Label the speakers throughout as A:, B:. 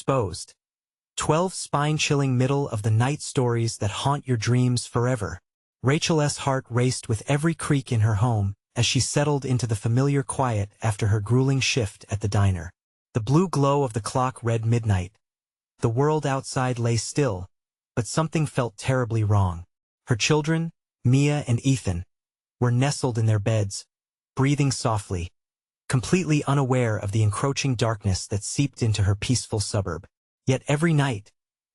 A: Exposed. 12 spine-chilling middle-of-the-night stories that haunt your dreams forever. Rachel's heart raced with every creak in her home as she settled into the familiar quiet after her grueling shift at the diner. The blue glow of the clock read midnight. The world outside lay still, but something felt terribly wrong. Her children, Mia and Ethan, were nestled in their beds, breathing softly, completely unaware of the encroaching darkness that seeped into her peaceful suburb. Yet every night,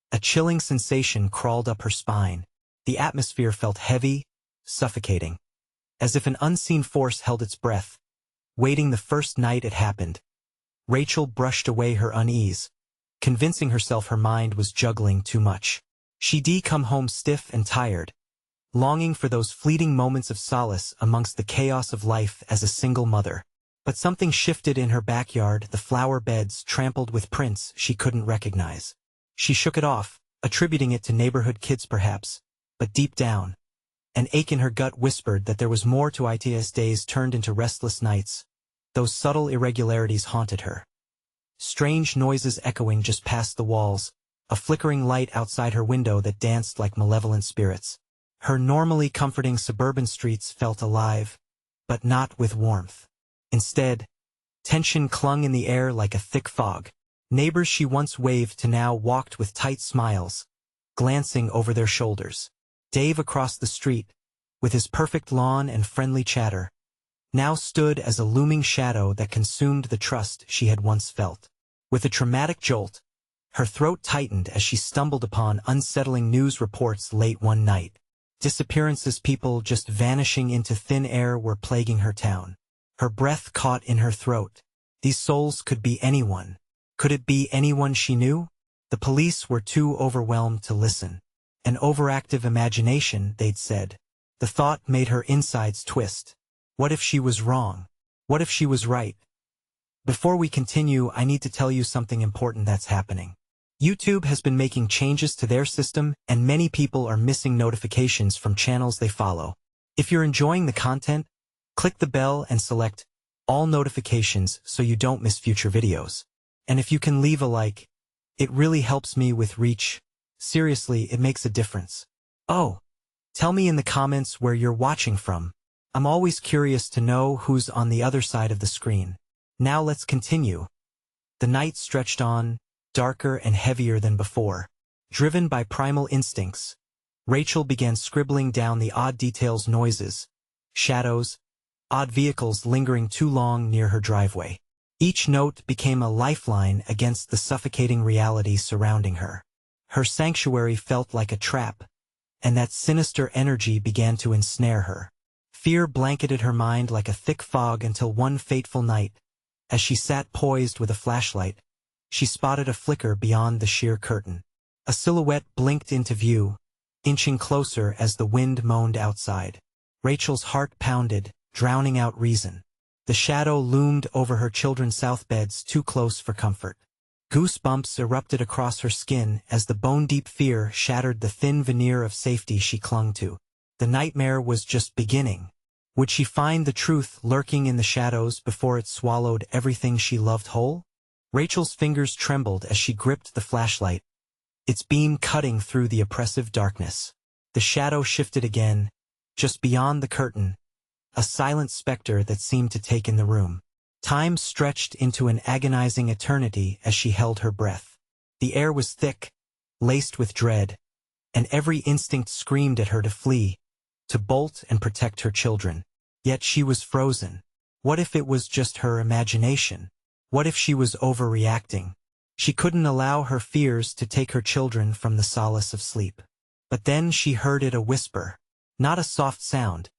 A: a chilling sensation crawled up her spine. The atmosphere felt heavy, suffocating, as if an unseen force held its breath, waiting the first night it happened. Rachel brushed away her unease, convincing herself her mind was juggling too much. She'd come home stiff and tired, longing for those fleeting moments of solace amongst the chaos of life as a single mother. But something shifted in her backyard, the flower beds trampled with prints she couldn't recognize. She shook it off, attributing it to neighborhood kids perhaps, but deep down, an ache in her gut whispered that there was more to it. As days turned into restless nights, those subtle irregularities haunted her. Strange noises echoing just past the walls, a flickering light outside her window that danced like malevolent spirits. Her normally comforting suburban streets felt alive, but not with warmth. Instead, tension clung in the air like a thick fog. Neighbors she once waved to now walked with tight smiles, glancing over their shoulders. Dave across the street, with his perfect lawn and friendly chatter, now stood as a looming shadow that consumed the trust she had once felt. With a traumatic jolt, her throat tightened as she stumbled upon unsettling news reports late one night. Disappearances, people just vanishing into thin air, were plaguing her town. Her breath caught in her throat. These souls could be anyone. Could it be anyone she knew? The police were too overwhelmed to listen. An overactive imagination, they'd said. The thought made her insides twist. What if she was wrong? What if she was right? Before we continue, I need to tell you something important that's happening. YouTube has been making changes to their system, and many people are missing notifications from channels they follow. If you're enjoying the content, click the bell and select all notifications so you don't miss future videos. And if you can leave a like, it really helps me with reach. Seriously, it makes a difference. Oh, tell me in the comments where you're watching from. I'm always curious to know who's on the other side of the screen. Now let's continue. The night stretched on, darker and heavier than before. Driven by primal instincts, Rachel began scribbling down the odd details: noises, shadows, odd vehicles lingering too long near her driveway. Each note became a lifeline against the suffocating reality surrounding her. Her sanctuary felt like a trap, and that sinister energy began to ensnare her. Fear blanketed her mind like a thick fog until one fateful night, as she sat poised with a flashlight, she spotted a flicker beyond the sheer curtain. A silhouette blinked into view, inching closer as the wind moaned outside. Rachel's heart pounded, drowning out reason. The shadow loomed over her children's south beds, too close for comfort. Goosebumps erupted across her skin as the bone-deep fear shattered the thin veneer of safety she clung to. The nightmare was just beginning. Would she find the truth lurking in the shadows before it swallowed everything she loved whole? Rachel's fingers trembled as she gripped the flashlight, its beam cutting through the oppressive darkness. The shadow shifted again, just beyond the curtain, a silent specter that seemed to take in the room. Time stretched into an agonizing eternity as she held her breath. The air was thick, laced with dread, and every instinct screamed at her to flee, to bolt and protect her children. Yet she was frozen. What if it was just her imagination? What if she was overreacting? She couldn't allow her fears to take her children from the solace of sleep. But then she heard it, a whisper. Not a soft sound,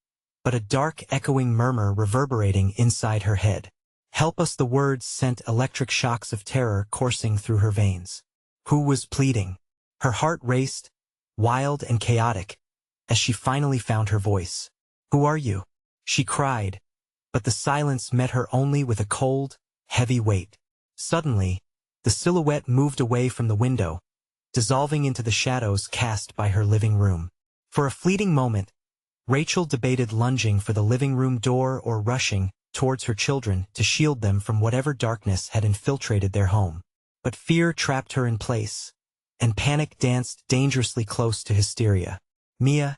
A: but a dark echoing murmur reverberating inside her head. Help us! The words sent electric shocks of terror coursing through her veins. Who was pleading? Her heart raced, wild and chaotic, as she finally found her voice. Who are you? She cried, but the silence met her only with a cold, heavy weight. Suddenly, the silhouette moved away from the window, dissolving into the shadows cast by her living room. For a fleeting moment, Rachel debated lunging for the living room door or rushing towards her children to shield them from whatever darkness had infiltrated their home. But fear trapped her in place, and panic danced dangerously close to hysteria. "Mia,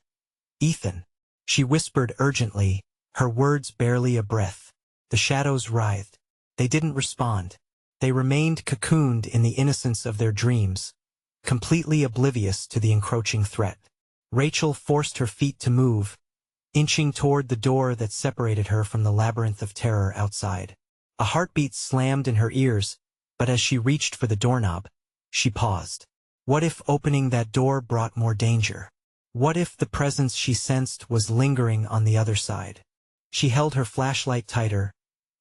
A: Ethan," she whispered urgently, her words barely a breath. The shadows writhed. They didn't respond. They remained cocooned in the innocence of their dreams, completely oblivious to the encroaching threat. Rachel forced her feet to move, inching toward the door that separated her from the labyrinth of terror outside. A heartbeat slammed in her ears, but as she reached for the doorknob, she paused. What if opening that door brought more danger? What if the presence she sensed was lingering on the other side? She held her flashlight tighter,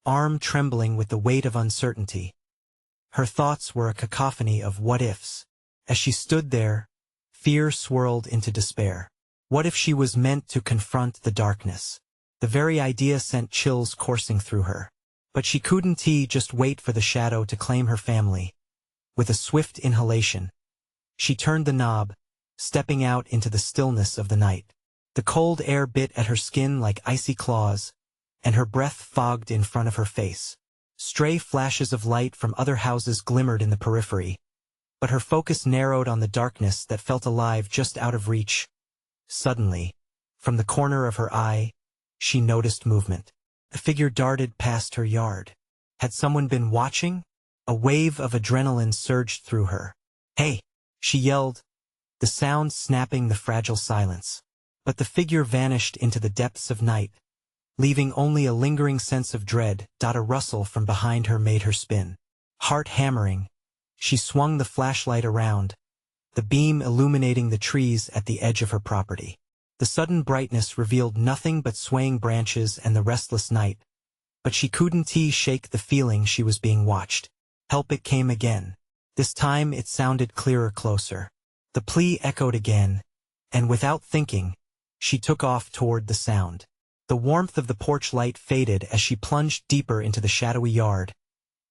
A: arm trembling with the weight of uncertainty. Her thoughts were a cacophony of what-ifs. As she stood there, fear swirled into despair. What if she was meant to confront the darkness? The very idea sent chills coursing through her. But she couldn't just wait for the shadow to claim her family. With a swift inhalation, she turned the knob, stepping out into the stillness of the night. The cold air bit at her skin like icy claws, and her breath fogged in front of her face. Stray flashes of light from other houses glimmered in the periphery, but her focus narrowed on the darkness that felt alive just out of reach. Suddenly, from the corner of her eye, she noticed movement. A figure darted past her yard. Had someone been watching? A wave of adrenaline surged through her. "Hey!" she yelled, the sound snapping the fragile silence. But the figure vanished into the depths of night, leaving only a lingering sense of dread. A rustle from behind her made her spin. Heart hammering, she swung the flashlight around, the beam illuminating the trees at the edge of her property. The sudden brightness revealed nothing but swaying branches and the restless night, but she couldn't shake the feeling she was being watched. Help! It came again. This time it sounded clearer, closer. The plea echoed again, and without thinking, she took off toward the sound. The warmth of the porch light faded as she plunged deeper into the shadowy yard,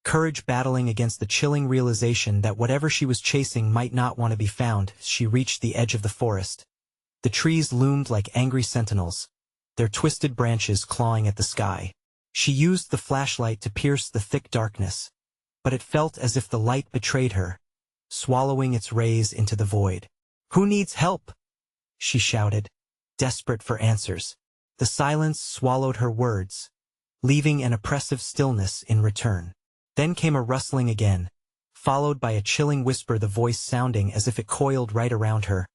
A: courage battling against the chilling realization that whatever she was chasing might not want to be found. She reached the edge of the forest. The trees loomed like angry sentinels, their twisted branches clawing at the sky. She used the flashlight to pierce the thick darkness, but it felt as if the light betrayed her, swallowing its rays into the void. "Who needs help?" she shouted, desperate for answers. The silence swallowed her words, leaving an oppressive stillness in return. Then came a rustling again, followed by a chilling whisper, the voice sounding as if it coiled right around her.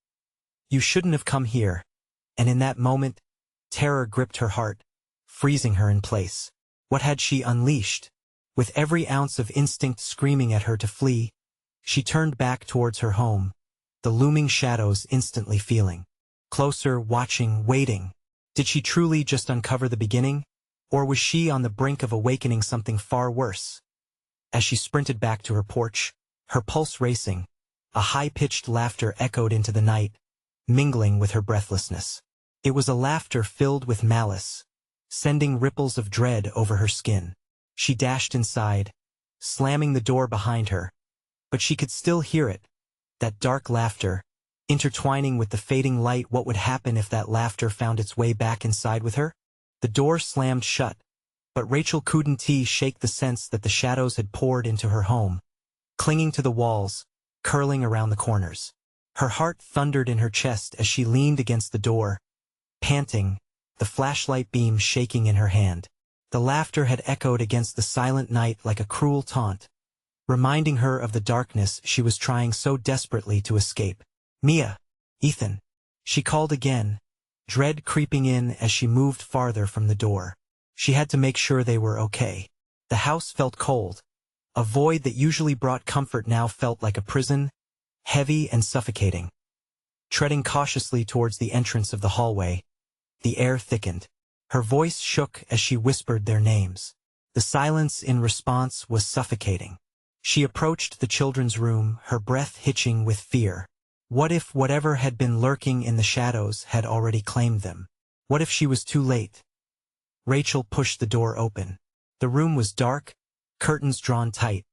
A: "You shouldn't have come here." And in that moment, terror gripped her heart, freezing her in place. What had she unleashed? With every ounce of instinct screaming at her to flee, she turned back towards her home, the looming shadows instantly feeling closer, watching, waiting. Did she truly just uncover the beginning? Or was she on the brink of awakening something far worse? As she sprinted back to her porch, her pulse racing, a high-pitched laughter echoed into the night, mingling with her breathlessness. It was a laughter filled with malice, sending ripples of dread over her skin. She dashed inside, slamming the door behind her, but she could still hear it, that dark laughter, intertwining with the fading light. What would happen if that laughter found its way back inside with her? The door slammed shut, but Rachel couldn't shake the sense that the shadows had poured into her home, clinging to the walls, curling around the corners. Her heart thundered in her chest as she leaned against the door, panting, the flashlight beam shaking in her hand. The laughter had echoed against the silent night like a cruel taunt, reminding her of the darkness she was trying so desperately to escape. "Mia, Ethan," she called again, dread creeping in as she moved farther from the door. She had to make sure they were okay. The house felt cold. A void that usually brought comfort now felt like a prison, heavy and suffocating. Treading cautiously towards the entrance of the hallway, the air thickened. Her voice shook as she whispered their names. The silence in response was suffocating. She approached the children's room, her breath hitching with fear. What if whatever had been lurking in the shadows had already claimed them? What if she was too late? Rachel pushed the door open. The room was dark, curtains drawn tight,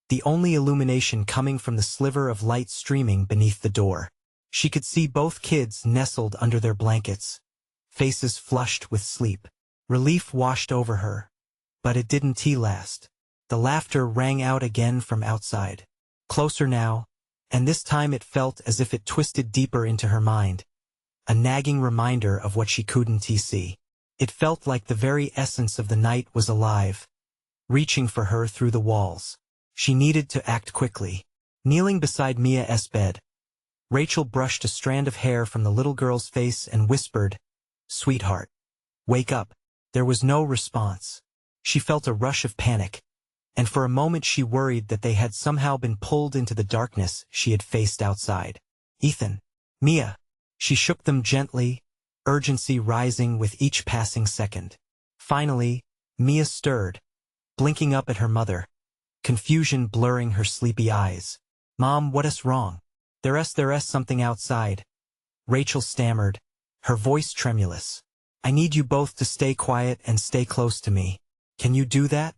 A: the only illumination coming from the sliver of light streaming beneath the door. She could see both kids nestled under their blankets, faces flushed with sleep. Relief washed over her, but it didn't last. The laughter rang out again from outside. Closer now, and this time it felt as if it twisted deeper into her mind, a nagging reminder of what she couldn't see. It felt like the very essence of the night was alive, reaching for her through the walls. She needed to act quickly. Kneeling beside Mia's bed, Rachel brushed a strand of hair from the little girl's face and whispered, "Sweetheart, wake up." There was no response. She felt a rush of panic, and for a moment she worried that they had somehow been pulled into the darkness she had faced outside. "Ethan, Mia." She shook them gently, urgency rising with each passing second. Finally, Mia stirred, blinking up at her mother, confusion blurring her sleepy eyes. "Mom, what's wrong?" There's something outside," Rachel stammered, her voice tremulous. "I need you both to stay quiet and stay close to me. Can you do that?"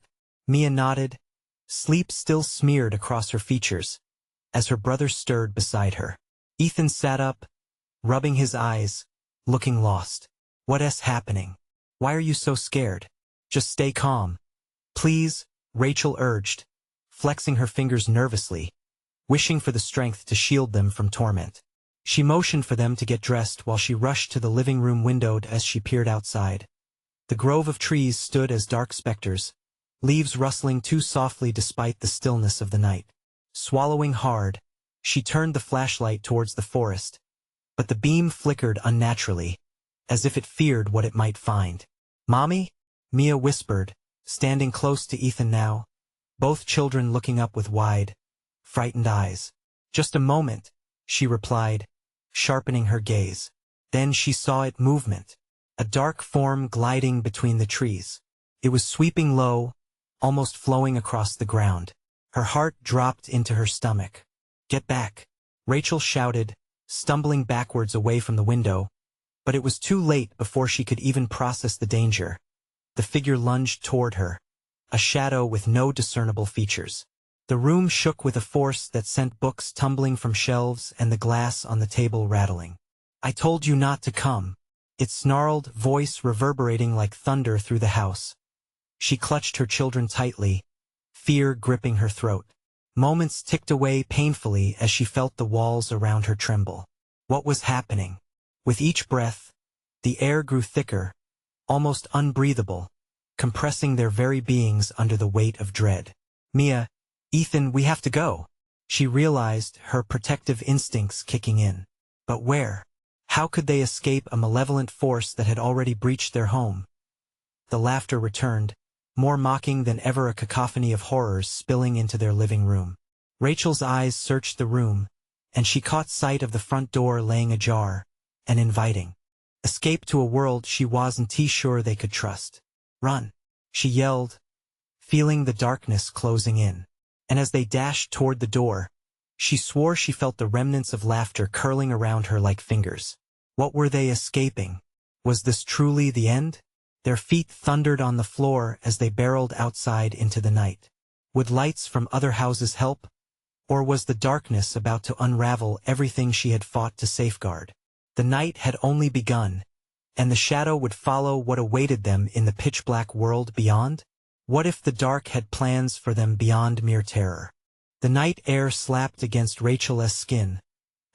A: Mia nodded, sleep still smeared across her features, as her brother stirred beside her. Ethan sat up, rubbing his eyes, looking lost. "What's happening? Why are you so scared? Just stay calm. Please," Rachel urged, flexing her fingers nervously, wishing for the strength to shield them from torment. She motioned for them to get dressed while she rushed to the living room window as she peered outside. The grove of trees stood as dark specters, leaves rustling too softly despite the stillness of the night. Swallowing hard, she turned the flashlight towards the forest, but the beam flickered unnaturally, as if it feared what it might find. "Mommy?" Mia whispered, standing close to Ethan now, both children looking up with wide, frightened eyes. "Just a moment," she replied, sharpening her gaze. Then she saw it movement, a dark form gliding between the trees. It was sweeping low, almost flowing across the ground. Her heart dropped into her stomach. "Get back," Rachel shouted, stumbling backwards away from the window, but it was too late before she could even process the danger. The figure lunged toward her, a shadow with no discernible features. The room shook with a force that sent books tumbling from shelves and the glass on the table rattling. "I told you not to come," its snarled voice reverberating like thunder through the house. She clutched her children tightly, fear gripping her throat. Moments ticked away painfully as she felt the walls around her tremble. What was happening? With each breath, the air grew thicker, almost unbreathable, compressing their very beings under the weight of dread. "Mia, Ethan, we have to go." She realized, her protective instincts kicking in. But where? How could they escape a malevolent force that had already breached their home? The laughter returned, more mocking than ever, a cacophony of horrors spilling into their living room. Rachel's eyes searched the room, and she caught sight of the front door laying ajar, and inviting. Escape to a world she wasn't sure they could trust. "Run!" she yelled, feeling the darkness closing in. And as they dashed toward the door, she swore she felt the remnants of laughter curling around her like fingers. What were they escaping? Was this truly the end? Their feet thundered on the floor as they barreled outside into the night. Would lights from other houses help? Or was the darkness about to unravel everything she had fought to safeguard? The night had only begun, and the shadow would follow what awaited them in the pitch-black world beyond? What if the dark had plans for them beyond mere terror? The night air slapped against Rachel's skin,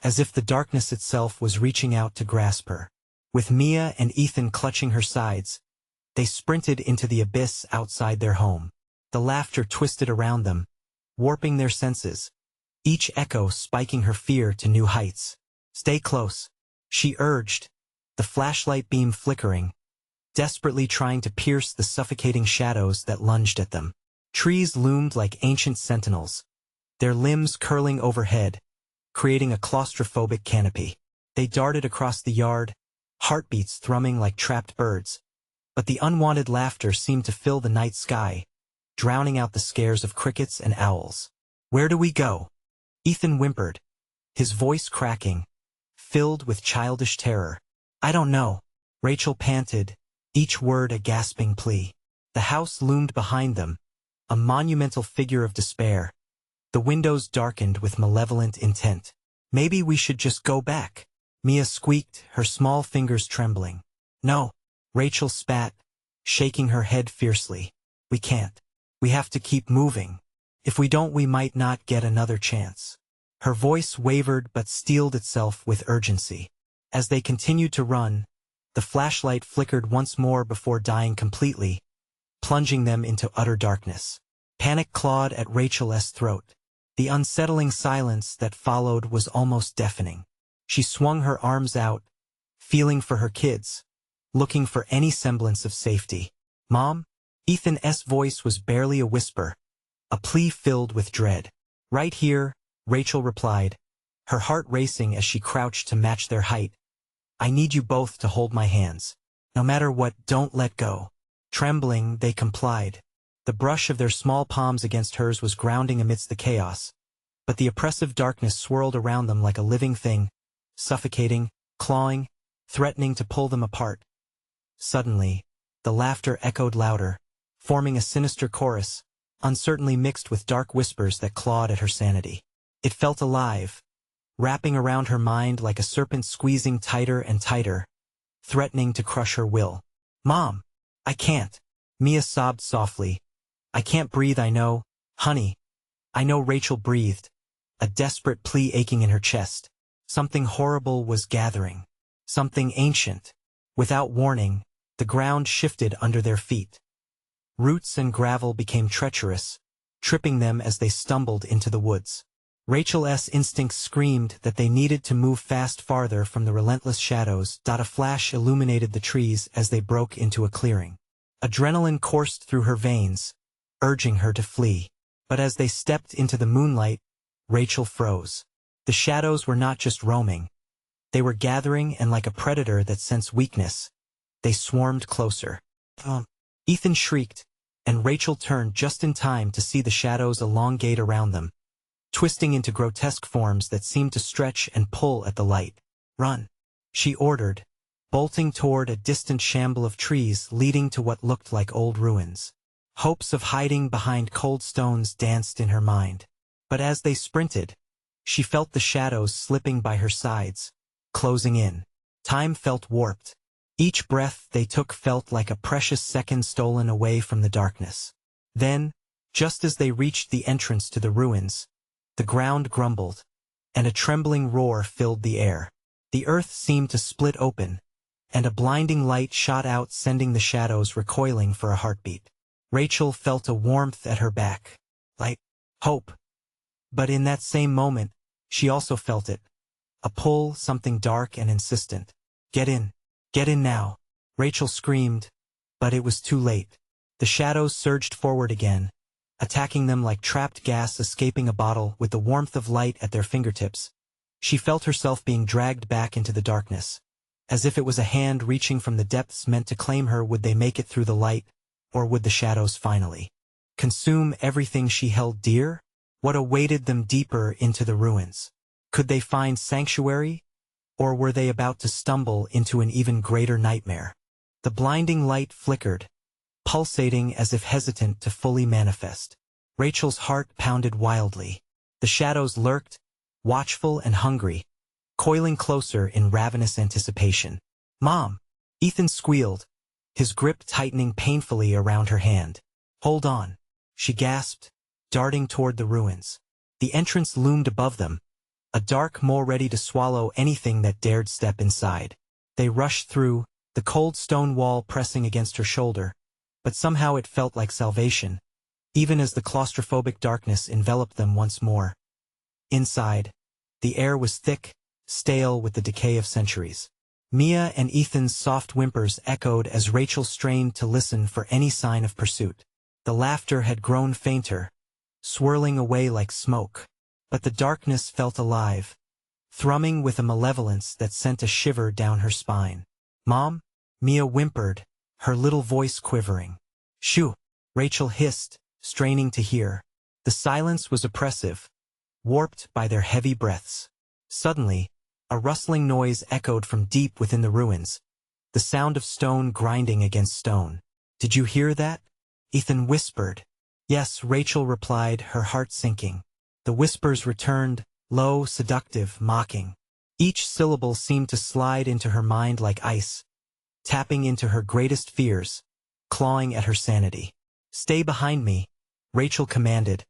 A: as if the darkness itself was reaching out to grasp her. With Mia and Ethan clutching her sides, they sprinted into the abyss outside their home. The laughter twisted around them, warping their senses, each echo spiking her fear to new heights. "Stay close," she urged, the flashlight beam flickering, desperately trying to pierce the suffocating shadows that lunged at them. Trees loomed like ancient sentinels, their limbs curling overhead, creating a claustrophobic canopy. They darted across the yard, heartbeats thrumming like trapped birds, but the unwanted laughter seemed to fill the night sky, drowning out the scares of crickets and owls. "Where do we go?" Ethan whimpered, his voice cracking, filled with childish terror. "I don't know," Rachel panted, each word a gasping plea. The house loomed behind them, a monumental figure of despair, the windows darkened with malevolent intent. "Maybe we should just go back," Mia squeaked, her small fingers trembling. "No," Rachel spat, shaking her head fiercely. "We can't. We have to keep moving." If we don't, we might not get another chance. Her voice wavered but steeled itself with urgency. As they continued to run, the flashlight flickered once more before dying completely, plunging them into utter darkness. Panic clawed at Rachel's throat. The unsettling silence that followed was almost deafening. She swung her arms out, feeling for her kids, looking for any semblance of safety. "Mom?" Ethan's voice was barely a whisper, a plea filled with dread. "Right here," Rachel replied, her heart racing as she crouched to match their height. "I need you both to hold my hands. No matter what, don't let go." Trembling, they complied. The brush of their small palms against hers was grounding amidst the chaos, but the oppressive darkness swirled around them like a living thing, suffocating, clawing, threatening to pull them apart. Suddenly, the laughter echoed louder, forming a sinister chorus, uncertainly mixed with dark whispers that clawed at her sanity. It felt alive, wrapping around her mind like a serpent squeezing tighter and tighter, threatening to crush her will. "Mom! I can't!" Mia sobbed softly. "I can't breathe, I know, honey." "I know," Rachel breathed, a desperate plea aching in her chest. Something horrible was gathering. Something ancient. Without warning, the ground shifted under their feet. Roots and gravel became treacherous, tripping them as they stumbled into the woods. Rachel's instincts screamed that they needed to move fast farther from the relentless shadows. A flash illuminated the trees as they broke into a clearing. Adrenaline coursed through her veins, urging her to flee. But as they stepped into the moonlight, Rachel froze. The shadows were not just roaming. They were gathering, and like a predator that sensed weakness, they swarmed closer. Ethan shrieked, and Rachel turned just in time to see the shadows elongate around them, twisting into grotesque forms that seemed to stretch and pull at the light. "Run," she ordered, bolting toward a distant shamble of trees leading to what looked like old ruins. Hopes of hiding behind cold stones danced in her mind. But as they sprinted, she felt the shadows slipping by her sides, closing in. Time felt warped. Each breath they took felt like a precious second stolen away from the darkness. Then, just as they reached the entrance to the ruins, the ground grumbled, and a trembling roar filled the air. The earth seemed to split open, and a blinding light shot out, sending the shadows recoiling for a heartbeat. Rachel felt a warmth at her back, like hope. But in that same moment, she also felt it. A pull, something dark and insistent. "Get in. Get in now," Rachel screamed, but it was too late. The shadows surged forward again, attacking them like trapped gas escaping a bottle. With the warmth of light at their fingertips, she felt herself being dragged back into the darkness, as if it was a hand reaching from the depths meant to claim her. Would they make it through the light, or would the shadows finally consume everything she held dear? What awaited them deeper into the ruins? Could they find sanctuary, or were they about to stumble into an even greater nightmare? The blinding light flickered, pulsating as if hesitant to fully manifest. Rachel's heart pounded wildly. The shadows lurked, watchful and hungry, coiling closer in ravenous anticipation. "Mom!" Ethan squealed, his grip tightening painfully around her hand. "Hold on," she gasped, darting toward the ruins. The entrance loomed above them, a dark mole ready to swallow anything that dared step inside. They rushed through, the cold stone wall pressing against her shoulder, but somehow it felt like salvation, even as the claustrophobic darkness enveloped them once more. Inside, the air was thick, stale with the decay of centuries. Mia and Ethan's soft whimpers echoed as Rachel strained to listen for any sign of pursuit. The laughter had grown fainter, swirling away like smoke, but the darkness felt alive, thrumming with a malevolence that sent a shiver down her spine. "Mom?" Mia whimpered, her little voice quivering. "Shoo!" Rachel hissed, straining to hear. The silence was oppressive, warped by their heavy breaths. Suddenly, a rustling noise echoed from deep within the ruins, the sound of stone grinding against stone. "Did you hear that?" Ethan whispered. "Yes," Rachel replied, her heart sinking. The whispers returned, low, seductive, mocking. Each syllable seemed to slide into her mind like ice, tapping into her greatest fears, clawing at her sanity. "Stay behind me," Rachel commanded,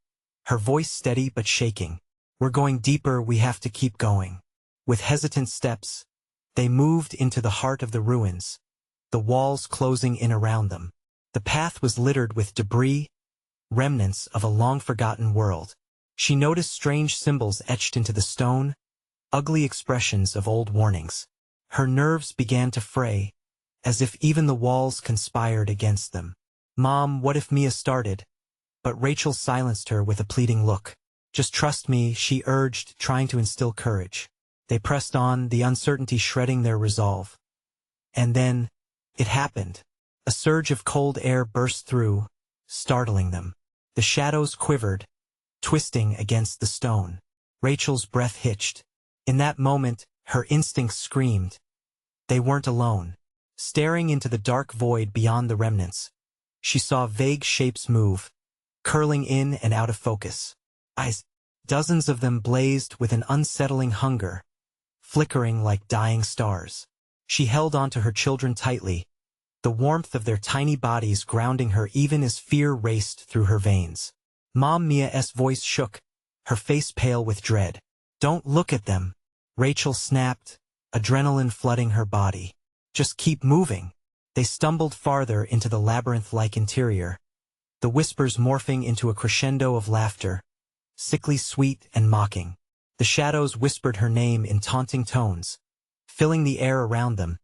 A: her voice steady but shaking. "We're going deeper, we have to keep going." With hesitant steps, they moved into the heart of the ruins, the walls closing in around them. The path was littered with debris, remnants of a long-forgotten world. She noticed strange symbols etched into the stone, ugly expressions of old warnings. Her nerves began to fray, as if even the walls conspired against them. "Mom, what if Mia started?" But Rachel silenced her with a pleading look. "Just trust me," she urged, trying to instill courage. They pressed on, the uncertainty shredding their resolve. And then, it happened. A surge of cold air burst through, startling them. The shadows quivered, twisting against the stone. Rachel's breath hitched. In that moment, her instincts screamed. They weren't alone. Staring into the dark void beyond the remnants, she saw vague shapes move, curling in and out of focus. Eyes, dozens of them blazed with an unsettling hunger, flickering like dying stars. She held onto her children tightly, the warmth of their tiny bodies grounding her even as fear raced through her veins. Mom, Mia's voice shook, her face pale with dread. "Don't look at them," Rachel snapped, adrenaline flooding her body. "Just keep moving." They stumbled farther into the labyrinth-like interior, the whispers morphing into a crescendo of laughter, sickly sweet and mocking. The shadows whispered her name in taunting tones, filling the air around them,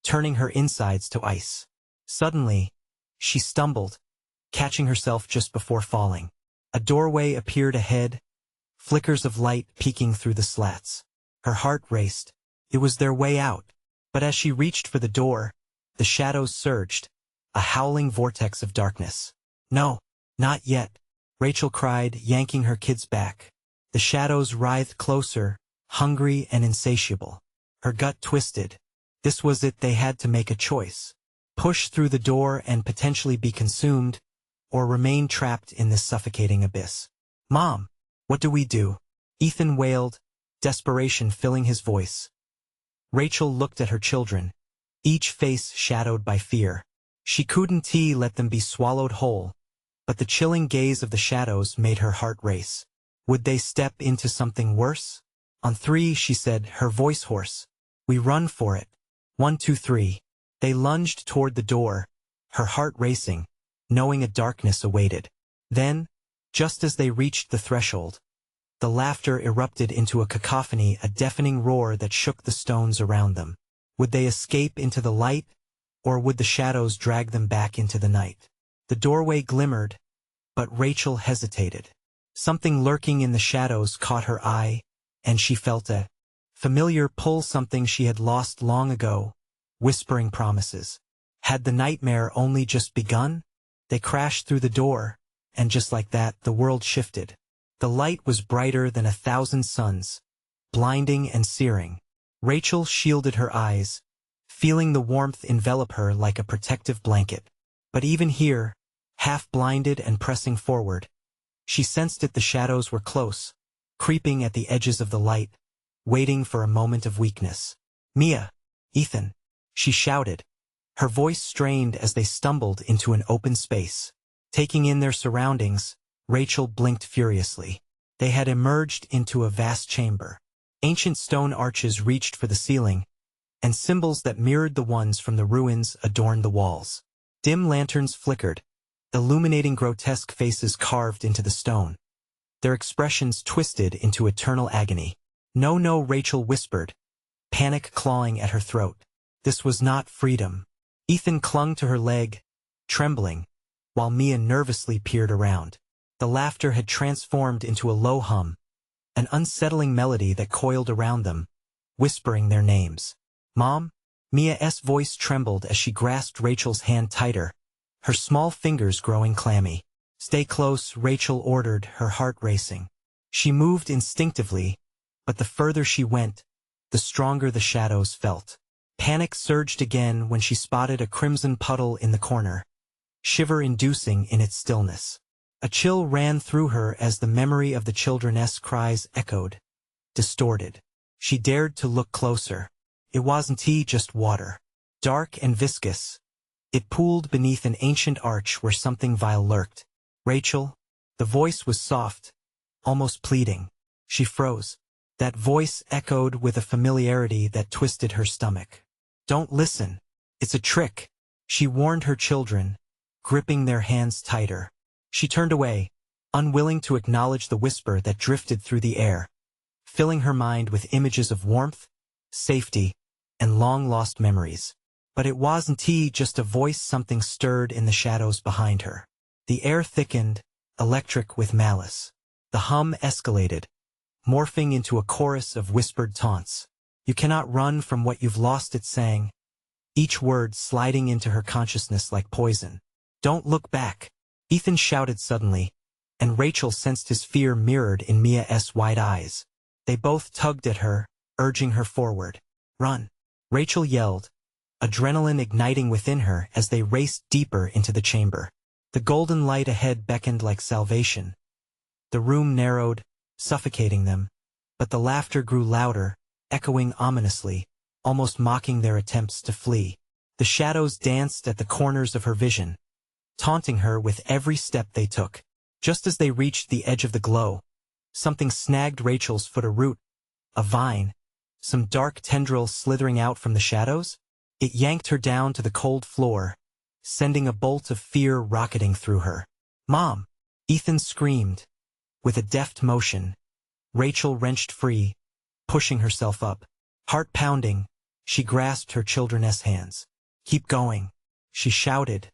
A: turning her insides to ice. Suddenly, she stumbled, catching herself just before falling. A doorway appeared ahead, flickers of light peeking through the slats. Her heart raced. It was their way out. But as she reached for the door, the shadows surged, a howling vortex of darkness. "No, not yet," Rachel cried, yanking her kids back. The shadows writhed closer, hungry and insatiable. Her gut twisted. This was it, they had to make a choice. Push through the door and potentially be consumed, or remain trapped in this suffocating abyss. "Mom, what do we do?" Ethan wailed, desperation filling his voice. Rachel looked at her children, each face shadowed by fear. She couldn't let them be swallowed whole, but the chilling gaze of the shadows made her heart race. Would they step into something worse? "On three," she said, her voice hoarse. "We run for it. 1, 2, 3. They lunged toward the door, her heart racing, knowing a darkness awaited. Then, just as they reached the threshold, the laughter erupted into a cacophony, a deafening roar that shook the stones around them. Would they escape into the light, or would the shadows drag them back into the night? The doorway glimmered, but Rachel hesitated. Something lurking in the shadows caught her eye, and she felt a familiar pull, something she had lost long ago, whispering promises. Had the nightmare only just begun? They crashed through the door, and just like that, the world shifted. The light was brighter than 1,000 suns, blinding and searing. Rachel shielded her eyes, feeling the warmth envelop her like a protective blanket. But even here, half blinded and pressing forward, she sensed that the shadows were close, creeping at the edges of the light, waiting for a moment of weakness. "Mia! Ethan!" she shouted, her voice strained as they stumbled into an open space. Taking in their surroundings, Rachel blinked furiously. They had emerged into a vast chamber. Ancient stone arches reached for the ceiling, and symbols that mirrored the ones from the ruins adorned the walls. Dim lanterns flickered, illuminating grotesque faces carved into the stone, their expressions twisted into eternal agony. "No, no," Rachel whispered, panic clawing at her throat. This was not freedom. Ethan clung to her leg, trembling, while Mia nervously peered around. The laughter had transformed into a low hum, an unsettling melody that coiled around them, whispering their names. "Mom?" Mia's voice trembled as she grasped Rachel's hand tighter, her small fingers growing clammy. "Stay close," Rachel ordered, her heart racing. She moved instinctively, but the further she went, the stronger the shadows felt. Panic surged again when she spotted a crimson puddle in the corner, shiver-inducing in its stillness. A chill ran through her as the memory of the children's cries echoed, distorted. She dared to look closer. It wasn't just water. Dark and viscous, it pooled beneath an ancient arch where something vile lurked. "Rachel?" The voice was soft, almost pleading. She froze. That voice echoed with a familiarity that twisted her stomach. "Don't listen. It's a trick," she warned her children, gripping their hands tighter. She turned away, unwilling to acknowledge the whisper that drifted through the air, filling her mind with images of warmth, safety, and long-lost memories. But it wasn't just a voice. Something stirred in the shadows behind her. The air thickened, electric with malice. The hum escalated, morphing into a chorus of whispered taunts. "You cannot run from what you've lost," it sang, each word sliding into her consciousness like poison. "Don't look back," Ethan shouted suddenly, and Rachel sensed his fear mirrored in Mia's wide eyes. They both tugged at her, urging her forward. "Run!" Rachel yelled, adrenaline igniting within her as they raced deeper into the chamber. The golden light ahead beckoned like salvation. The room narrowed, suffocating them, but the laughter grew louder, echoing ominously, almost mocking their attempts to flee. The shadows danced at the corners of her vision, taunting her with every step they took. Just as they reached the edge of the glow, something snagged Rachel's foot. A root, a vine, some dark tendril slithering out from the shadows. It yanked her down to the cold floor, sending a bolt of fear rocketing through her. "Mom!" Ethan screamed. With a deft motion, Rachel wrenched free, pushing herself up. Heart pounding, she grasped her children's hands. "Keep going," she shouted.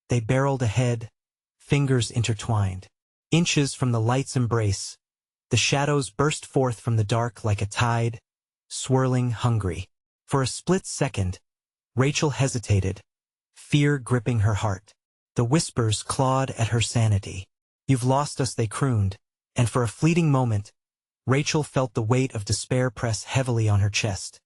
A: They barreled ahead, fingers intertwined. Inches from the light's embrace, the shadows burst forth from the dark like a tide, swirling, hungry. For a split second, Rachel hesitated, fear gripping her heart. The whispers clawed at her sanity. "You've lost us," they crooned, and for a fleeting moment, Rachel felt the weight of despair press heavily on her chest.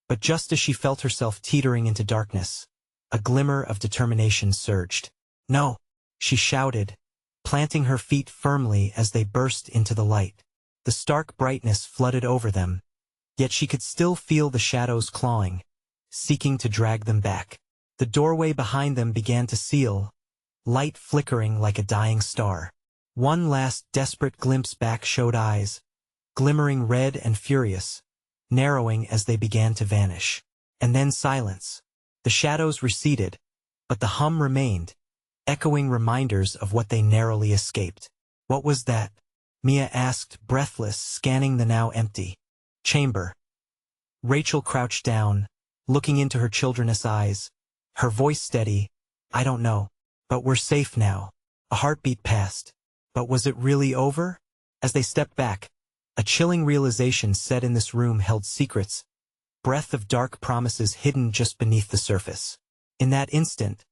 A: But just as she felt herself teetering into darkness, a glimmer of determination surged. "No!" she shouted, planting her feet firmly as they burst into the light. The stark brightness flooded over them, yet she could still feel the shadows clawing, seeking to drag them back. The doorway behind them began to seal, light flickering like a dying star. One last desperate glimpse back showed eyes, glimmering red and furious, narrowing as they began to vanish. And then silence. The shadows receded, but the hum remained, echoing reminders of what they narrowly escaped. "What was that?" Mia asked, breathless, scanning the now empty chamber. Rachel crouched down, looking into her children's eyes, her voice steady. "I don't know. But we're safe now." A heartbeat passed. But was it really over? As they stepped back, a chilling realization set in. This room held secrets, breath of dark promises hidden just beneath the surface. In that instant,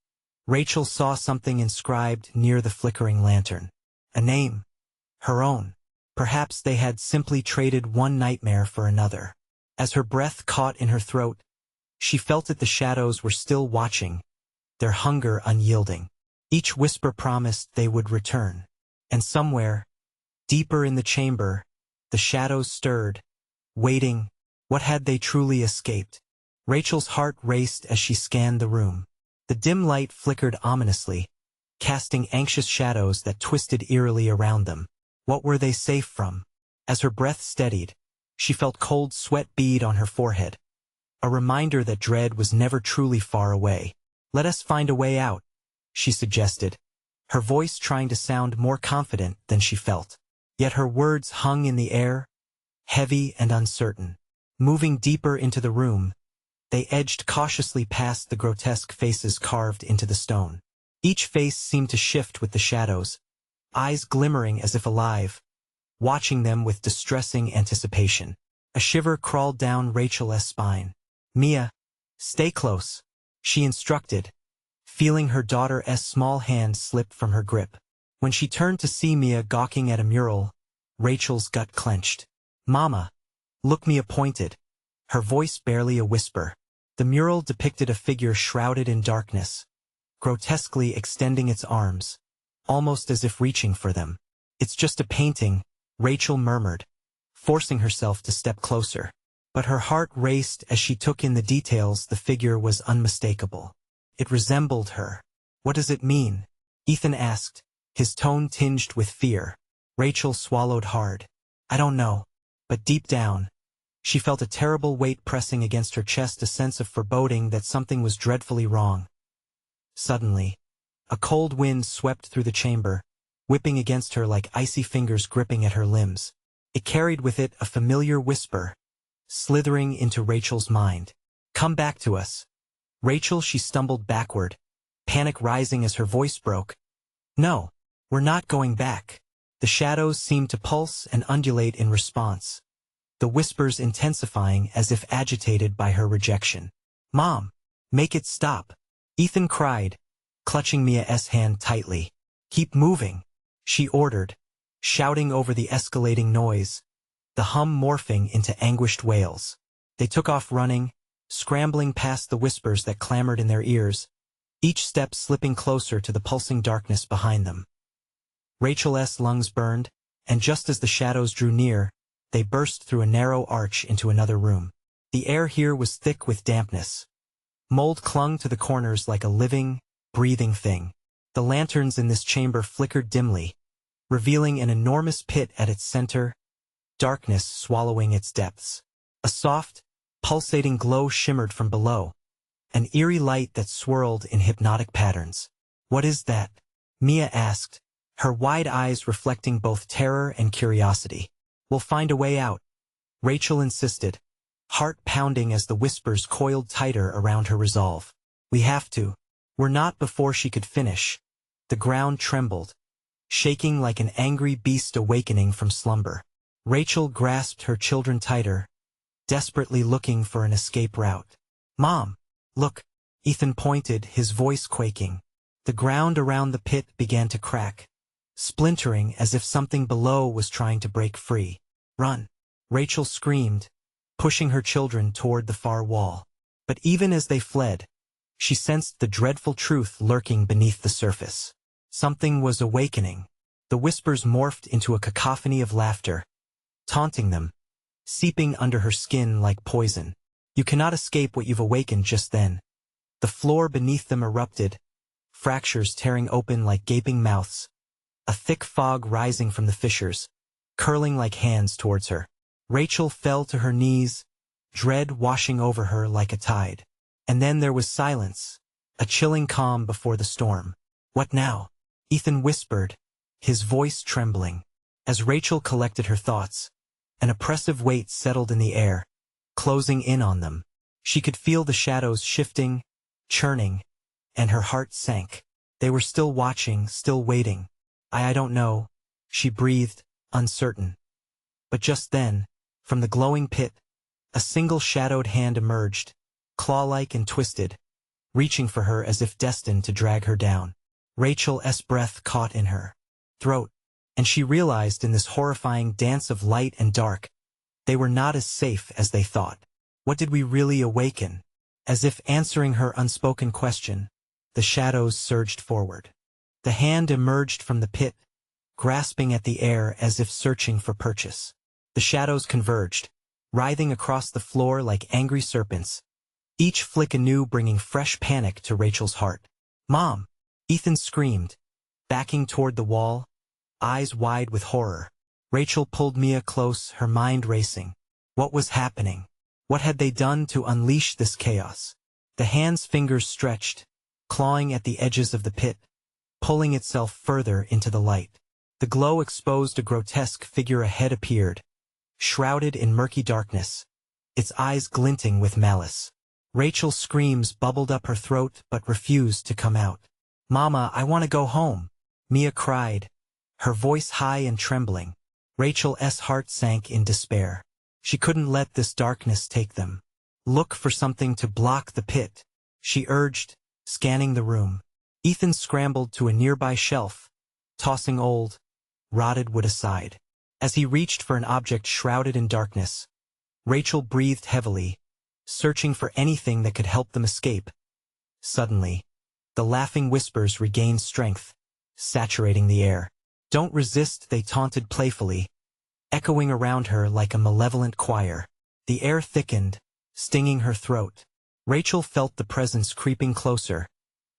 A: Rachel saw something inscribed near the flickering lantern. A name. Her own. Perhaps they had simply traded one nightmare for another. As her breath caught in her throat, she felt that the shadows were still watching, their hunger unyielding. Each whisper promised they would return. And somewhere, deeper in the chamber, the shadows stirred, waiting. What had they truly escaped? Rachel's heart raced as she scanned the room. The dim light flickered ominously, casting anxious shadows that twisted eerily around them. What were they safe from? As her breath steadied, she felt cold sweat bead on her forehead, a reminder that dread was never truly far away. "Let us find a way out," she suggested, her voice trying to sound more confident than she felt. Yet her words hung in the air, heavy and uncertain. Moving deeper into the room, they edged cautiously past the grotesque faces carved into the stone. Each face seemed to shift with the shadows, eyes glimmering as if alive, watching them with distressing anticipation. A shiver crawled down Rachel's spine. "Mia, stay close," she instructed, feeling her daughter's small hand slip from her grip. When she turned to see Mia gawking at a mural, Rachel's gut clenched. "Mama!" Look, Mia pointed, her voice barely a whisper. The mural depicted a figure shrouded in darkness, grotesquely extending its arms, almost as if reaching for them. "It's just a painting," Rachel murmured, forcing herself to step closer. But her heart raced as she took in the details. The figure was unmistakable. It resembled her. "What does it mean?" Ethan asked, his tone tinged with fear. Rachel swallowed hard. I don't know. But deep down, she felt a terrible weight pressing against her chest, a sense of foreboding that something was dreadfully wrong. Suddenly, a cold wind swept through the chamber, whipping against her like icy fingers gripping at her limbs. It carried with it a familiar whisper, slithering into Rachel's mind. Come back to us. Rachel, she stumbled backward, panic rising as her voice broke. No, we're not going back. The shadows seemed to pulse and undulate in response, the whispers intensifying as if agitated by her rejection. Mom, make it stop, Ethan cried, clutching Mia's hand tightly. Keep moving, she ordered, shouting over the escalating noise, the hum morphing into anguished wails. They took off running, scrambling past the whispers that clamored in their ears, each step slipping closer to the pulsing darkness behind them. Rachel's lungs burned, and just as the shadows drew near, they burst through a narrow arch into another room. The air here was thick with dampness. Mold clung to the corners like a living, breathing thing. The lanterns in this chamber flickered dimly, revealing an enormous pit at its center, darkness swallowing its depths. A soft, pulsating glow shimmered from below, an eerie light that swirled in hypnotic patterns. What is that? Mia asked, her wide eyes reflecting both terror and curiosity. We'll find a way out, Rachel insisted, heart pounding as the whispers coiled tighter around her resolve. We have to. We're not. Before she could finish, the ground trembled, shaking like an angry beast awakening from slumber. Rachel grasped her children tighter, desperately looking for an escape route. Mom, look, Ethan pointed, his voice quaking. The ground around the pit began to crack, splintering as if something below was trying to break free. Run, Rachel screamed, pushing her children toward the far wall. But even as they fled, she sensed the dreadful truth lurking beneath the surface. Something was awakening. The whispers morphed into a cacophony of laughter, taunting them, seeping under her skin like poison. You cannot escape what you've awakened. Just then, the floor beneath them erupted, fractures tearing open like gaping mouths, a thick fog rising from the fissures, curling like hands towards her. Rachel fell to her knees, dread washing over her like a tide. And then there was silence, a chilling calm before the storm. What now? Ethan whispered, his voice trembling. As Rachel collected her thoughts, an oppressive weight settled in the air, closing in on them. She could feel the shadows shifting, churning, and her heart sank. They were still watching, still waiting. I don't know, she breathed, uncertain. But just then, from the glowing pit, a single shadowed hand emerged, claw-like and twisted, reaching for her as if destined to drag her down. Rachel's breath caught in her throat, and she realized in this horrifying dance of light and dark, they were not as safe as they thought. What did we really awaken? As if answering her unspoken question, the shadows surged forward. The hand emerged from the pit, grasping at the air as if searching for purchase. The shadows converged, writhing across the floor like angry serpents, each flick anew bringing fresh panic to Rachel's heart. Mom! Ethan screamed, backing toward the wall, eyes wide with horror. Rachel pulled Mia close, her mind racing. What was happening? What had they done to unleash this chaos? The hand's fingers stretched, clawing at the edges of the pit, pulling itself further into the light. The glow exposed a grotesque figure. A head appeared, shrouded in murky darkness, its eyes glinting with malice. Rachel's screams bubbled up her throat but refused to come out. Mama, I want to go home, Mia cried, her voice high and trembling. Rachel's heart sank in despair. She couldn't let this darkness take them. Look for something to block the pit, she urged, scanning the room. Ethan scrambled to a nearby shelf, tossing old, rotted wood aside. As he reached for an object shrouded in darkness, Rachel breathed heavily, searching for anything that could help them escape. Suddenly, the laughing whispers regained strength, saturating the air. Don't resist, they taunted playfully, echoing around her like a malevolent choir. The air thickened, stinging her throat. Rachel felt the presence creeping closer,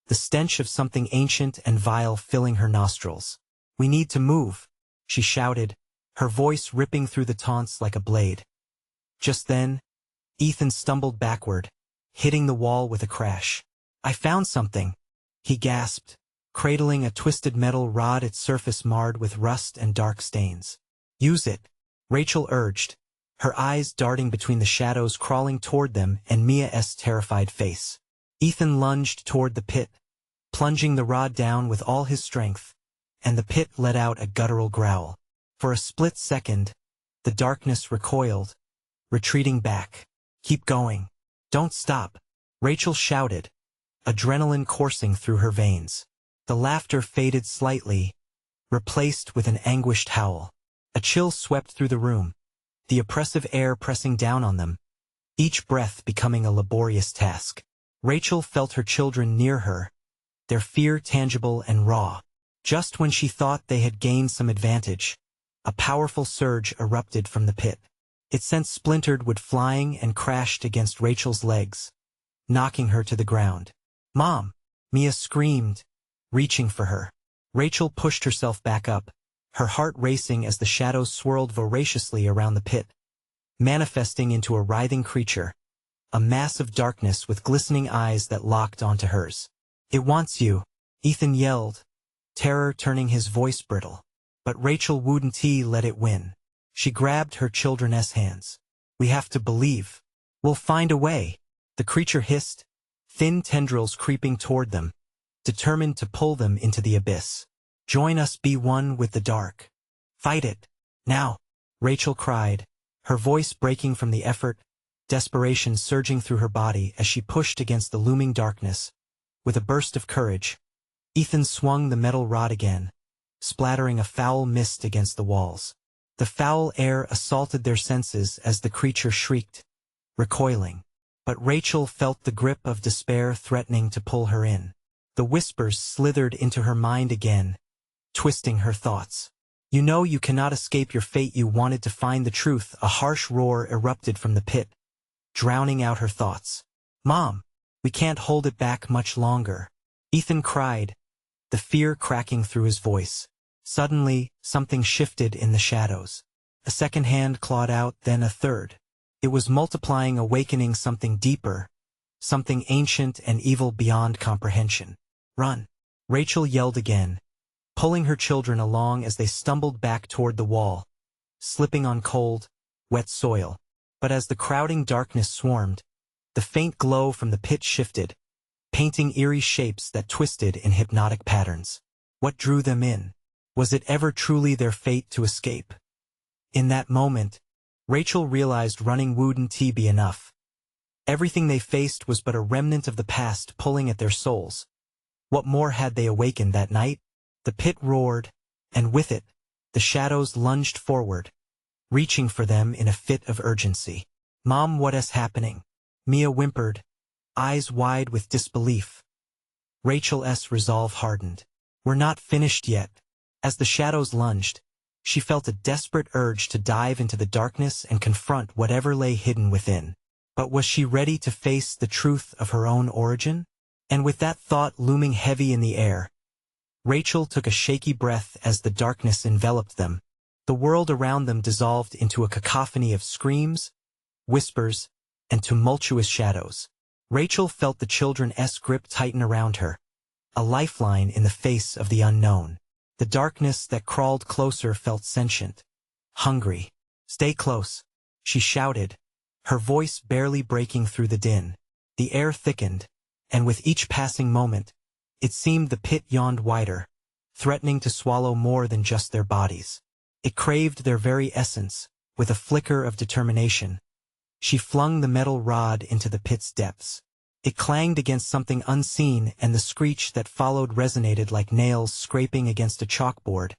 A: the stench of something ancient and vile filling her nostrils. We need to move, she shouted, her voice ripping through the taunts like a blade. Just then, Ethan stumbled backward, hitting the wall with a crash. "I found something," he gasped, cradling a twisted metal rod, its surface marred with rust and dark stains. "Use it," Rachel urged, her eyes darting between the shadows crawling toward them and Mia's terrified face. Ethan lunged toward the pit, plunging the rod down with all his strength, and the pit let out a guttural growl. For a split second, the darkness recoiled, retreating back. "Keep going. Don't stop," Rachel shouted, adrenaline coursing through her veins. The laughter faded slightly, replaced with an anguished howl. A chill swept through the room, the oppressive air pressing down on them, each breath becoming a laborious task. Rachel felt her children near her, their fear tangible and raw. Just when she thought they had gained some advantage, a powerful surge erupted from the pit. It sent splintered wood flying and crashed against Rachel's legs, knocking her to the ground. "Mom!" Mia screamed, reaching for her. Rachel pushed herself back up, her heart racing as the shadows swirled voraciously around the pit, manifesting into a writhing creature, a mass of darkness with glistening eyes that locked onto hers. "It wants you," Ethan yelled, terror turning his voice brittle. But Rachel wouldn't let it win. She grabbed her children's hands. "We have to believe. We'll find a way," the creature hissed, thin tendrils creeping toward them, determined to pull them into the abyss. "Join us, be one with the dark. Fight it. Now," Rachel cried, her voice breaking from the effort, desperation surging through her body as she pushed against the looming darkness. With a burst of courage, Ethan swung the metal rod again, splattering a foul mist against the walls. The foul air assaulted their senses as the creature shrieked, recoiling. But Rachel felt the grip of despair threatening to pull her in. The whispers slithered into her mind again, twisting her thoughts. "You know you cannot escape your fate. You wanted to find the truth." A harsh roar erupted from the pit, drowning out her thoughts. "Mom, we can't hold it back much longer," Ethan cried, the fear cracking through his voice. Suddenly, something shifted in the shadows. A second hand clawed out, then a third. It was multiplying, awakening something deeper, something ancient and evil beyond comprehension. "Run!" Rachel yelled again, pulling her children along as they stumbled back toward the wall, slipping on cold, wet soil. But as the crowding darkness swarmed, the faint glow from the pit shifted, painting eerie shapes that twisted in hypnotic patterns. What drew them in? Was it ever truly their fate to escape? In that moment, Rachel realized running wouldn't be enough. Everything they faced was but a remnant of the past pulling at their souls. What more had they awakened that night? The pit roared, and with it, the shadows lunged forward, reaching for them in a fit of urgency. "Mom, what's happening?" Mia whimpered, eyes wide with disbelief. Rachel's resolve hardened. "We're not finished yet." As the shadows lunged, she felt a desperate urge to dive into the darkness and confront whatever lay hidden within. But was she ready to face the truth of her own origin? And with that thought looming heavy in the air, Rachel took a shaky breath as the darkness enveloped them. The world around them dissolved into a cacophony of screams, whispers, and tumultuous shadows. Rachel felt the children's grip tighten around her, a lifeline in the face of the unknown. The darkness that crawled closer felt sentient, hungry. "Stay close," she shouted, her voice barely breaking through the din. The air thickened, and with each passing moment, it seemed the pit yawned wider, threatening to swallow more than just their bodies. It craved their very essence. With a flicker of determination, she flung the metal rod into the pit's depths. It clanged against something unseen, and the screech that followed resonated like nails scraping against a chalkboard,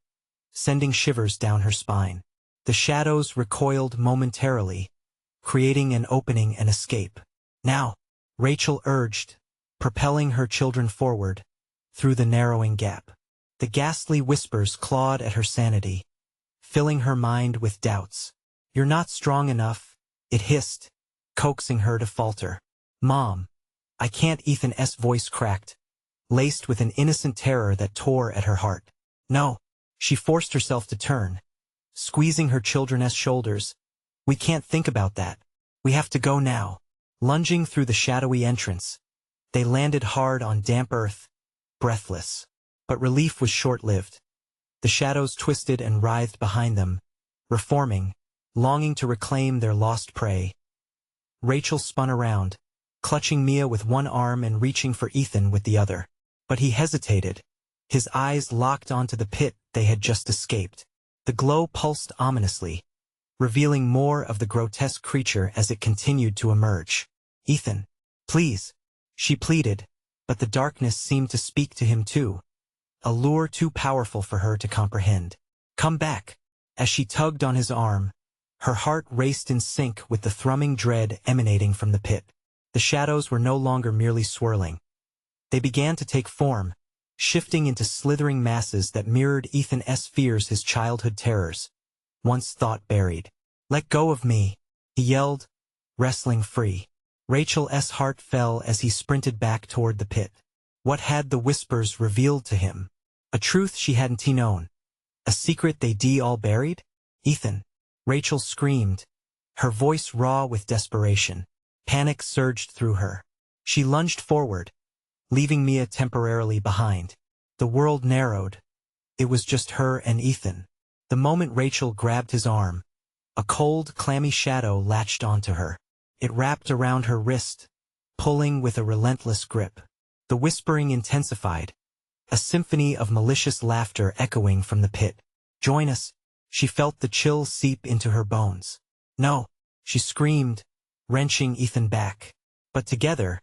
A: sending shivers down her spine. The shadows recoiled momentarily, creating an opening and escape. "Now," Rachel urged, propelling her children forward, through the narrowing gap. The ghastly whispers clawed at her sanity, filling her mind with doubts. "You're not strong enough," it hissed, coaxing her to falter. "Mom, I can't." Ethan's voice cracked, laced with an innocent terror that tore at her heart. "No, She forced herself to turn, squeezing her children's shoulders. "We can't think about that. We have to go now." Lunging through the shadowy entrance, they landed hard on damp earth, breathless. But relief was short-lived. The shadows twisted and writhed behind them, reforming, longing to reclaim their lost prey. Rachel spun around, clutching Mia with one arm and reaching for Ethan with the other. But he hesitated, his eyes locked onto the pit they had just escaped. The glow pulsed ominously, revealing more of the grotesque creature as it continued to emerge. "Ethan, please," she pleaded, but the darkness seemed to speak to him too, a lure too powerful for her to comprehend. "Come back." As she tugged on his arm, her heart raced in sync with the thrumming dread emanating from the pit. The shadows were no longer merely swirling. They began to take form, shifting into slithering masses that mirrored Ethan's fears, his childhood terrors, once thought buried. "Let go of me," he yelled, wrestling free. Rachel's heart fell as he sprinted back toward the pit. What had the whispers revealed to him? A truth she hadn't known. A secret they'd all buried? "Ethan!" Rachel screamed, her voice raw with desperation. Panic surged through her. She lunged forward, leaving Mia temporarily behind. The world narrowed. It was just her and Ethan. The moment Rachel grabbed his arm, a cold, clammy shadow latched onto her. It wrapped around her wrist, pulling with a relentless grip. The whispering intensified, a symphony of malicious laughter echoing from the pit. "Join us." She felt the chill seep into her bones. "No," she screamed, wrenching Ethan back. But together,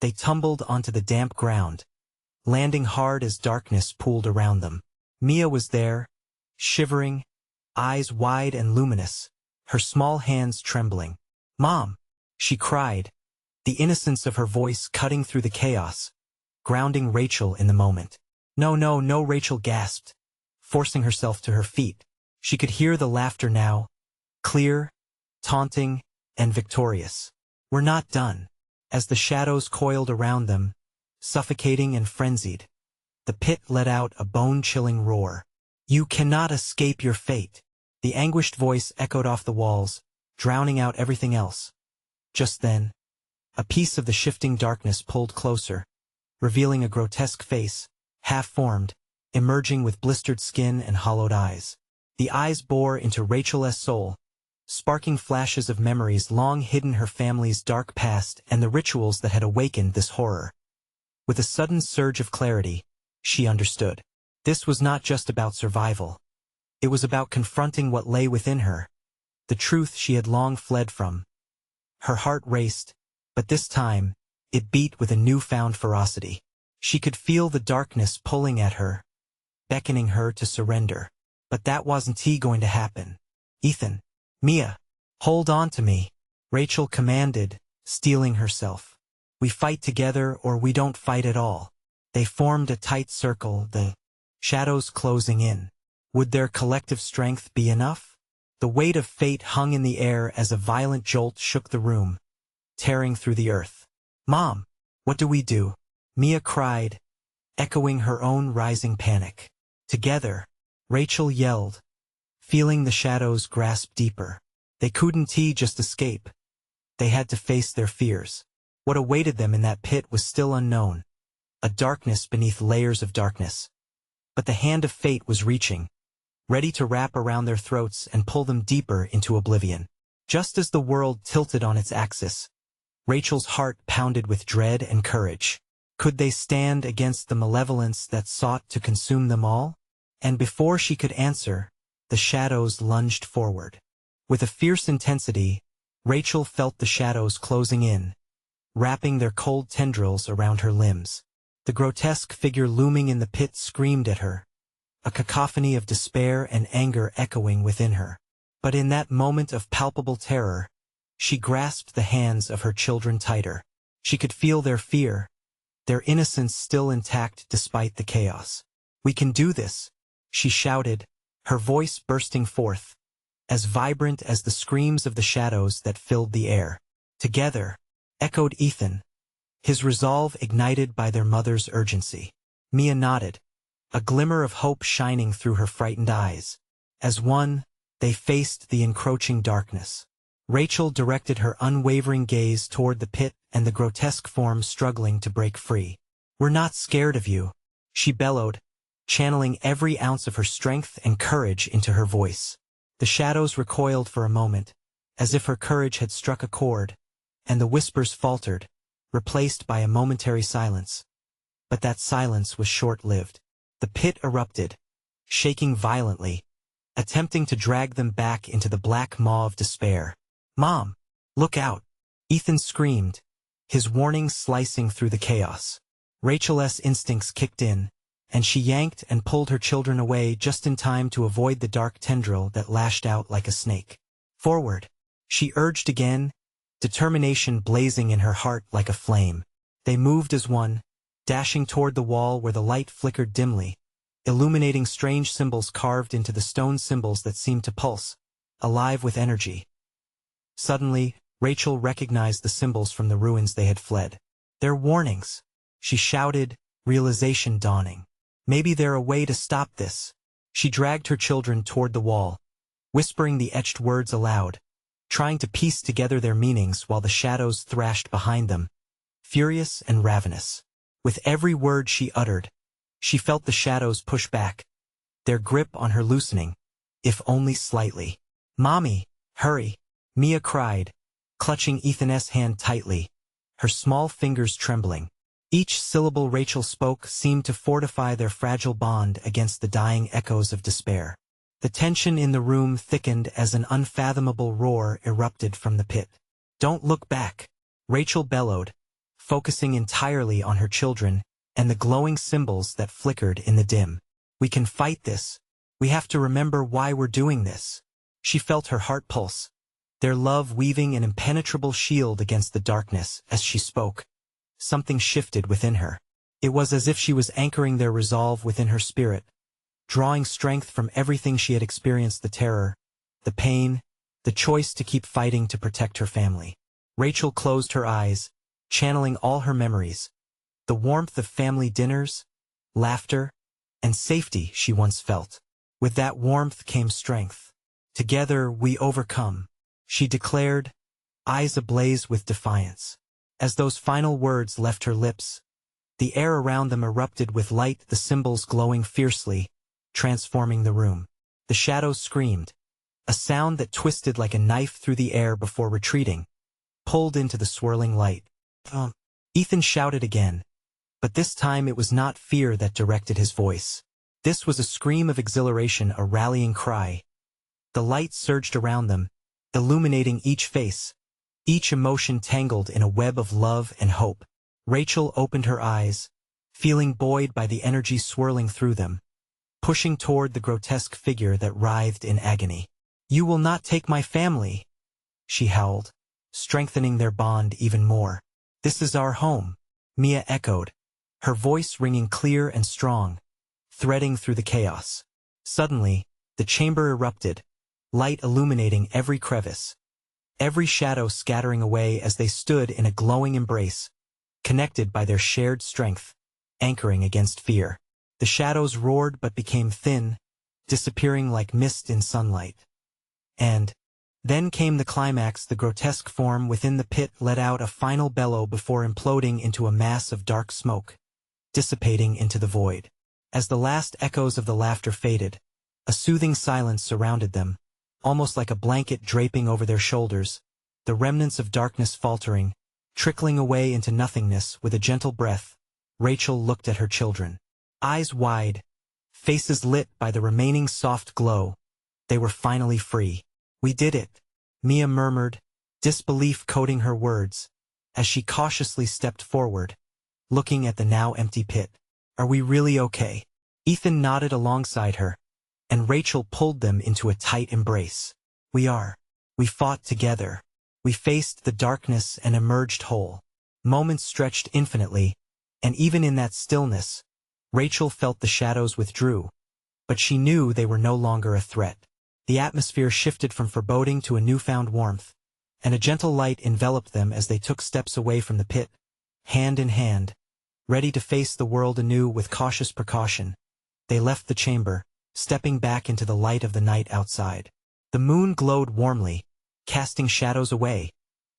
A: they tumbled onto the damp ground, landing hard as darkness pooled around them. Mia was there, shivering, eyes wide and luminous, her small hands trembling. "Mom!" she cried, the innocence of her voice cutting through the chaos, grounding Rachel in the moment. "No, no, no," Rachel gasped, forcing herself to her feet. She could hear the laughter now, clear, taunting, and victorious. "We're not done." As the shadows coiled around them, suffocating and frenzied, the pit let out a bone-chilling roar. "You cannot escape your fate." The anguished voice echoed off the walls, drowning out everything else. Just then, a piece of the shifting darkness pulled closer, revealing a grotesque face, half-formed, emerging with blistered skin and hollowed eyes. The eyes bore into Rachel's soul, sparking flashes of memories long hidden, her family's dark past and the rituals that had awakened this horror. With a sudden surge of clarity, she understood. This was not just about survival. It was about confronting what lay within her, the truth she had long fled from. Her heart raced, but this time, it beat with a newfound ferocity. She could feel the darkness pulling at her, beckoning her to surrender. But that wasn't going to happen. "Ethan, Mia, hold on to me," Rachel commanded, steeling herself. "We fight together or we don't fight at all." They formed a tight circle, the shadows closing in. Would their collective strength be enough? The weight of fate hung in the air as a violent jolt shook the room, tearing through the earth. "Mom, what do we do?" Mia cried, echoing her own rising panic. Together, Rachel yelled, feeling the shadows grasp deeper. They couldn't just escape. They had to face their fears. What awaited them in that pit was still unknown, a darkness beneath layers of darkness. But the hand of fate was reaching, ready to wrap around their throats and pull them deeper into oblivion. Just as the world tilted on its axis, Rachel's heart pounded with dread and courage. Could they stand against the malevolence that sought to consume them all? And before she could answer, the shadows lunged forward. With a fierce intensity, Rachel felt the shadows closing in, wrapping their cold tendrils around her limbs. The grotesque figure looming in the pit screamed at her, a cacophony of despair and anger echoing within her. But in that moment of palpable terror, she grasped the hands of her children tighter. She could feel their fear, their innocence still intact despite the chaos. "We can do this," she shouted, her voice bursting forth, as vibrant as the screams of the shadows that filled the air. "Together," echoed Ethan, his resolve ignited by their mother's urgency. Mia nodded, a glimmer of hope shining through her frightened eyes. As one, they faced the encroaching darkness. Rachel directed her unwavering gaze toward the pit and the grotesque form struggling to break free. "We're not scared of you," she bellowed, channeling every ounce of her strength and courage into her voice. The shadows recoiled for a moment, as if her courage had struck a chord, and the whispers faltered, replaced by a momentary silence. But that silence was short-lived. The pit erupted, shaking violently, attempting to drag them back into the black maw of despair. "Mom, look out!" Ethan screamed, his warning slicing through the chaos. Rachel's instincts kicked in, and she yanked and pulled her children away just in time to avoid the dark tendril that lashed out like a snake. "Forward!" she urged again, determination blazing in her heart like a flame. They moved as one, dashing toward the wall where the light flickered dimly, illuminating strange symbols carved into the stone symbols that seemed to pulse, alive with energy. Suddenly, Rachel recognized the symbols from the ruins they had fled. "They're warnings," she shouted, realization dawning. "Maybe they're a way to stop this." She dragged her children toward the wall, whispering the etched words aloud, trying to piece together their meanings while the shadows thrashed behind them, furious and ravenous. With every word she uttered, she felt the shadows push back, their grip on her loosening, if only slightly. "Mommy, hurry!" Mia cried, clutching Ethan's hand tightly, her small fingers trembling. Each syllable Rachel spoke seemed to fortify their fragile bond against the dying echoes of despair. The tension in the room thickened as an unfathomable roar erupted from the pit. "Don't look back," Rachel bellowed, focusing entirely on her children and the glowing symbols that flickered in the dim. "We can fight this. We have to remember why we're doing this." She felt her heart pulse, their love weaving an impenetrable shield against the darkness as she spoke. Something shifted within her. It was as if she was anchoring their resolve within her spirit, drawing strength from everything she had experienced: the terror, the pain, the choice to keep fighting to protect her family. Rachel closed her eyes, channeling all her memories, the warmth of family dinners, laughter, and safety she once felt. With that warmth came strength. "Together we overcome," she declared, eyes ablaze with defiance. As those final words left her lips, the air around them erupted with light, the symbols glowing fiercely, transforming the room. The shadows screamed, a sound that twisted like a knife through the air before retreating, pulled into the swirling light. Ethan shouted again, but this time it was not fear that directed his voice. This was a scream of exhilaration, a rallying cry. The light surged around them, illuminating each face, each emotion tangled in a web of love and hope. Rachel opened her eyes, feeling buoyed by the energy swirling through them, pushing toward the grotesque figure that writhed in agony. "You will not take my family," she howled, strengthening their bond even more. "This is our home," Mia echoed, her voice ringing clear and strong, threading through the chaos. Suddenly, the chamber erupted, light illuminating every crevice, every shadow scattering away as they stood in a glowing embrace, connected by their shared strength, anchoring against fear. The shadows roared but became thin, disappearing like mist in sunlight. And then came the climax. The grotesque form within the pit let out a final bellow before imploding into a mass of dark smoke, dissipating into the void. As the last echoes of the laughter faded, a soothing silence surrounded them, almost like a blanket draping over their shoulders, the remnants of darkness faltering, trickling away into nothingness. With a gentle breath, Rachel looked at her children. Eyes wide, faces lit by the remaining soft glow, they were finally free. "We did it," Mia murmured, disbelief coating her words, as she cautiously stepped forward, looking at the now empty pit. "Are we really okay?" Ethan nodded alongside her, and Rachel pulled them into a tight embrace. "We are. We fought together. We faced the darkness and emerged whole." Moments stretched infinitely, and even in that stillness, Rachel felt the shadows withdrew, but she knew they were no longer a threat. The atmosphere shifted from foreboding to a newfound warmth, and a gentle light enveloped them as they took steps away from the pit, hand in hand, ready to face the world anew with cautious precaution. They left the chamber, stepping back into the light of the night outside. The moon glowed warmly, casting shadows away,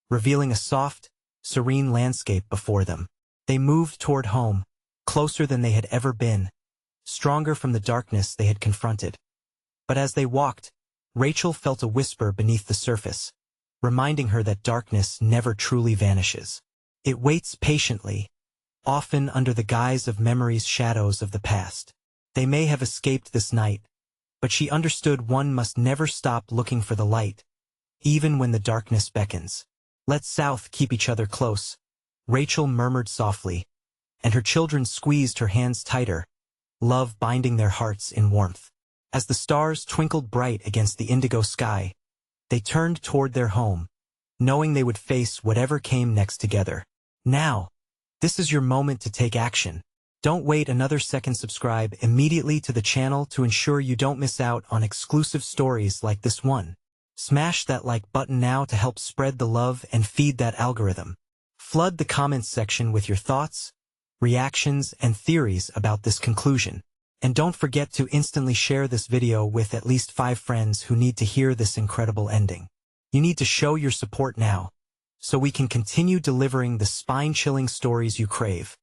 A: revealing a soft, serene landscape before them. They moved toward home, closer than they had ever been, stronger from the darkness they had confronted. But as they walked, Rachel felt a whisper beneath the surface, reminding her that darkness never truly vanishes. It waits patiently, often under the guise of memories, shadows of the past. They may have escaped this night, but she understood one must never stop looking for the light, even when the darkness beckons. "Let's South keep each other close," Rachel murmured softly, and her children squeezed her hands tighter, love binding their hearts in warmth. As the stars twinkled bright against the indigo sky, they turned toward their home, knowing they would face whatever came next together. Now, this is your moment to take action. Don't wait another second. Subscribe immediately to the channel to ensure you don't miss out on exclusive stories like this one. Smash that like button now to help spread the love and feed that algorithm. Flood the comments section with your thoughts, reactions, and theories about this conclusion. And don't forget to instantly share this video with at least 5 friends who need to hear this incredible ending. You need to show your support now, so we can continue delivering the spine-chilling stories you crave.